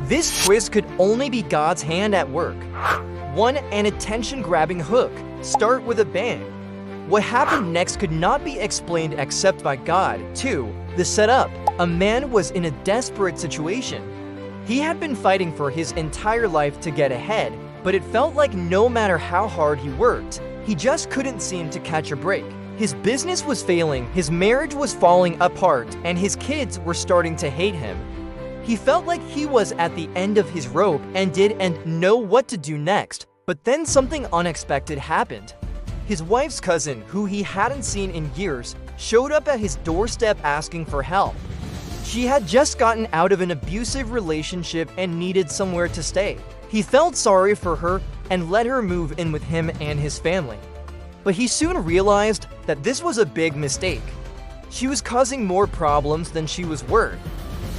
This twist could only be God's hand at work. 1. An attention-grabbing hook. Start with a bang. What happened next could not be explained except by God. 2. The setup. A man was in a desperate situation. He had been fighting for his entire life to get ahead, but it felt like no matter how hard he worked, he just couldn't seem to catch a break. His business was failing, his marriage was falling apart, and his kids were starting to hate him. He felt like he was at the end of his rope and didn't know what to do next. But then something unexpected happened. His wife's cousin, who he hadn't seen in years, showed up at his doorstep asking for help. She had just gotten out of an abusive relationship and needed somewhere to stay. He felt sorry for her and let her move in with him and his family. But he soon realized that this was a big mistake. She was causing more problems than she was worth.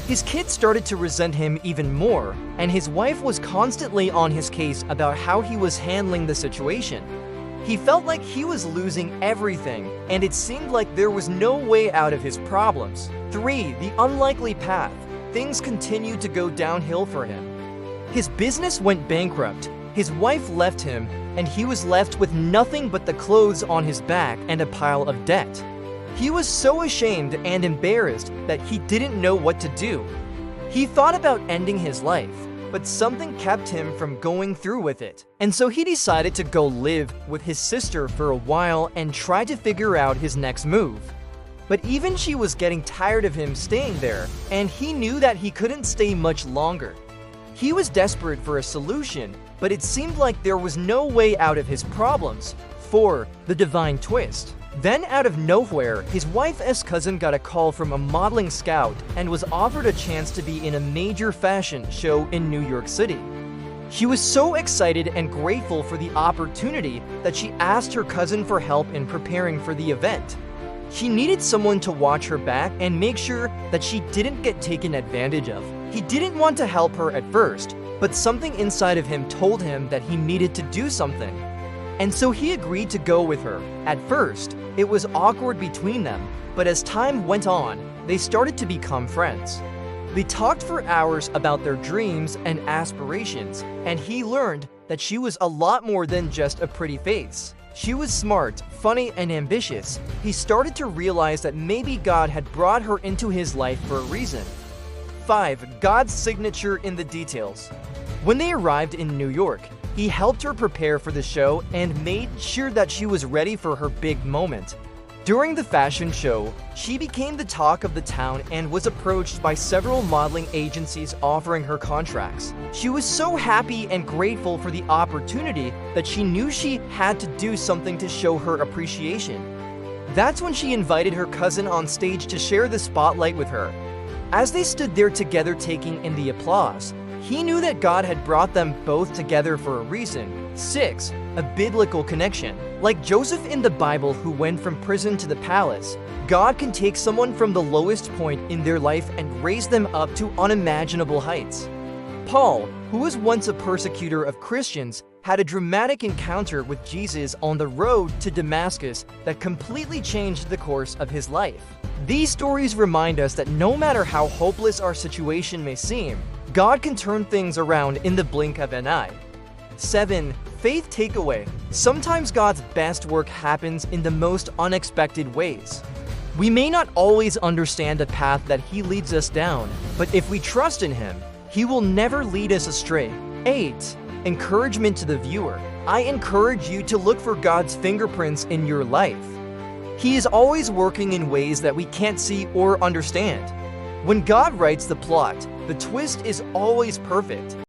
His kids started to resent him even more, and his wife was constantly on his case about how he was handling the situation. He felt like he was losing everything, and it seemed like there was no way out of his problems. 3. The unlikely path. Things continued to go downhill for him. His business went bankrupt, his wife left him, and he was left with nothing but the clothes on his back and a pile of debt. He was so ashamed and embarrassed that he didn't know what to do. He thought about ending his life, but something kept him from going through with it. And so he decided to go live with his sister for a while and try to figure out his next move. But even she was getting tired of him staying there, and he knew that he couldn't stay much longer. He was desperate for a solution, but it seemed like there was no way out of his problems. 4. The divine twist. Then out of nowhere, his wife's cousin got a call from a modeling scout and was offered a chance to be in a major fashion show in New York City. She was so excited and grateful for the opportunity that she asked her cousin for help in preparing for the event. She needed someone to watch her back and make sure that she didn't get taken advantage of. He didn't want to help her at first, but something inside of him told him that he needed to do something. And so he agreed to go with her. At first, it was awkward between them, but as time went on, they started to become friends. They talked for hours about their dreams and aspirations, and he learned that she was a lot more than just a pretty face. She was smart, funny, and ambitious. He started to realize that maybe God had brought her into his life for a reason. 5. God's signature in the details. When they arrived in New York, he helped her prepare for the show and made sure that she was ready for her big moment. During the fashion show, she became the talk of the town and was approached by several modeling agencies offering her contracts. She was so happy and grateful for the opportunity that she knew she had to do something to show her appreciation. That's when she invited her cousin on stage to share the spotlight with her. As they stood there together taking in the applause, he knew that God had brought them both together for a reason. 6. A biblical connection. Like Joseph in the Bible who went from prison to the palace, God can take someone from the lowest point in their life and raise them up to unimaginable heights. Paul, who was once a persecutor of Christians, had a dramatic encounter with Jesus on the road to Damascus that completely changed the course of his life. These stories remind us that no matter how hopeless our situation may seem, God can turn things around in the blink of an eye. 7. Faith takeaway. Sometimes God's best work happens in the most unexpected ways. We may not always understand the path that He leads us down, but if we trust in Him, He will never lead us astray. 8. Encouragement to the viewer. I encourage you to look for God's fingerprints in your life. He is always working in ways that we can't see or understand. When God writes the plot, the twist is always perfect.